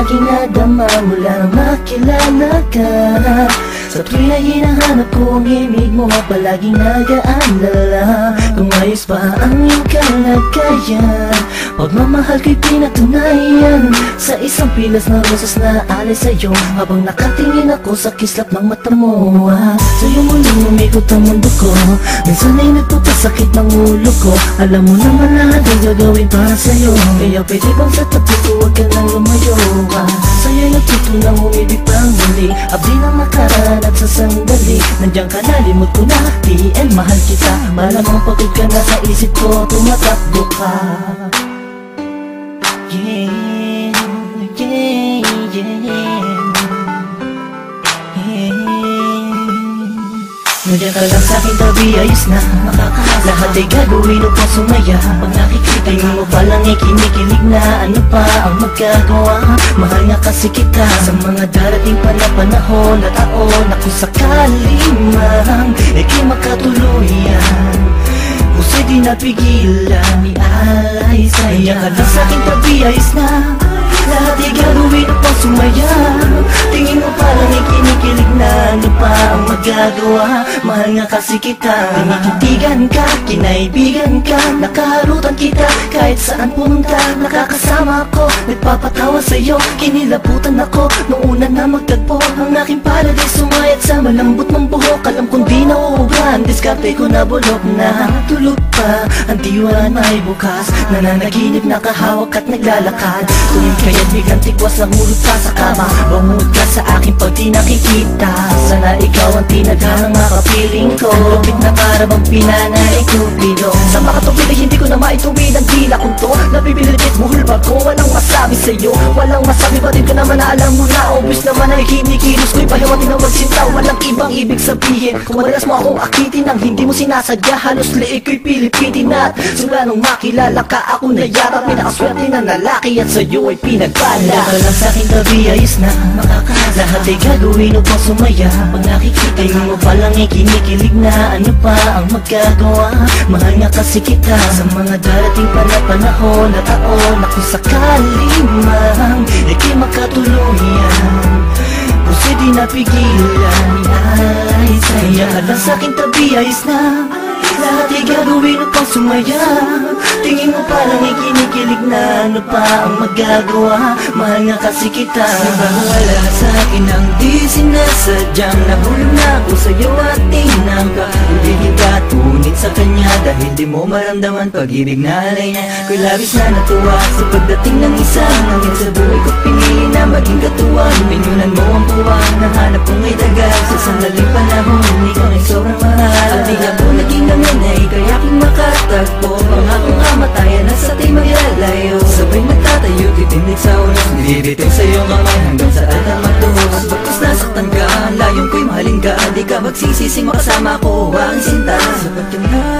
aking nadama mula nang makilala ka. Sa tuwing na hinahanap ko ang himig mo, palaging nag-aalala kung ayos pa ang iyong kalagayan. Pagmamahal ko'y pinatunayan sa isang pilas na rosas na alay sa'yo, habang nakatingin ako sa kislap ng mata mo. Sa'yo muling umikot ang mundo ko, minsan ay nagpapasakit ng ulo ko. Alam mo naman lahat ay gagawin para sa'yo, kaya pwede bang sa tabi ko huwag ka nang lumayo. Sa'yo'y natutunang umibig pang muli, abdi ng nakaraan at sa sandali nandiyan ka na, limot ko na, TL mahal kita. Malamang pagod ka na sa isip ko, tumatakbo ka. Yeah, yeah, yeah, yeah. Nandiyan ka lang sa'king tabi, ayos na lahat ay gagawin upang sumaya. Pag nakikita mo palang ay kinikilig na, ano pa ang magagawa? Mahal nga kasi kita sa mga darating pa na panahon at taon na kung sakali man ika'y makatuluyan, puso'y di napigilan, ialay sa'yo. Nandiyan ka lang sa'king tabi, ayos na lahat ay gagawin upang sumaya. Tingin mo parang ikinikilig na, ano pa ang magagawa? Mahal nga kasi kita, tinikitigan ka, kinaibigan ka, nakaharutan kita kahit saan pumunta. Nakakasama ako, nagpapatawa sa'yo, kinilabutan ako nung una na magtagpo. Ang aking paradise sumayat sa malambot mong buhok. Alam kong di nauugan, diskarte ko na bulok na. Tulog pa, ang diwa may bukas, nananaginip, nakahawak at naglalakad. Tuwing kaya't biglang tikwas ang ulo pa sa kama, bumungod ka sa akin pag di nakikita. Sana ikaw ang tinadhang makapiling ko, lupit na karabang pinanay Cupido. Sa makatupid ay hindi ko na maituwid ang dila kong to. Nabibilitit buhol ba ko, walang masabi sa'yo, walang masabi, batid ko naman na alam mo na. Obvious naman ay kinikilos ko'y pahiwatin na magsinta, walang ibang ibig sabihin. Kung madalas mo akong akitin ang hindi mo sinasadya, halos liig ko'y pilipitin at simula nung makilala ka ako na yata pinakaswerte na lalaki at sa'yo ay pinagpala. Ka lang sa'king tabi, ayos na lahat ay gagawin upang sumaya. Pag nakikita mo palang ay kinikilig na, ano pa ang magagawa? Mahal nga kasi kita sa mga darating pa na panahon at taon na kung sakali man ika'y makatuluyan, puso'y di napigilan, ialay sa'yo. Nandiyan ka lang sa'king tabi, ayos na lahat ay gagawin upang sumaya. Tingin mo parang ay kinikilig na, ano pa ang magagawa? Mahal nga kasi kita. Nabawala sa akin ang di sinasadyang nahulog na ako sa'yo at tinangka. Hindi kita tunit sa kanya dahil di mo maramdaman pag-ibig na alay niya. Ko'y labis na natuwa sa pagdating ng isang hangin sa buhay ko, pinili na maging katuwang. Pinunan mo ang puwang, nahanap kong may dagal sa sandaling panahon, ikaw ay sobrang mahal. At di ako naging nanganay kaya aking makatagpo, pangakong kamatayan at sa ating maglalayo. Sabay magtatayo, titindig sa ulos, nilibitay sa iyong kamay hanggang sa altang matuhos. Bagkus nasaktan ka, layong ko'y mahalin ka, di ka magsisising makasama ko, aking sinta. Sapat ka na.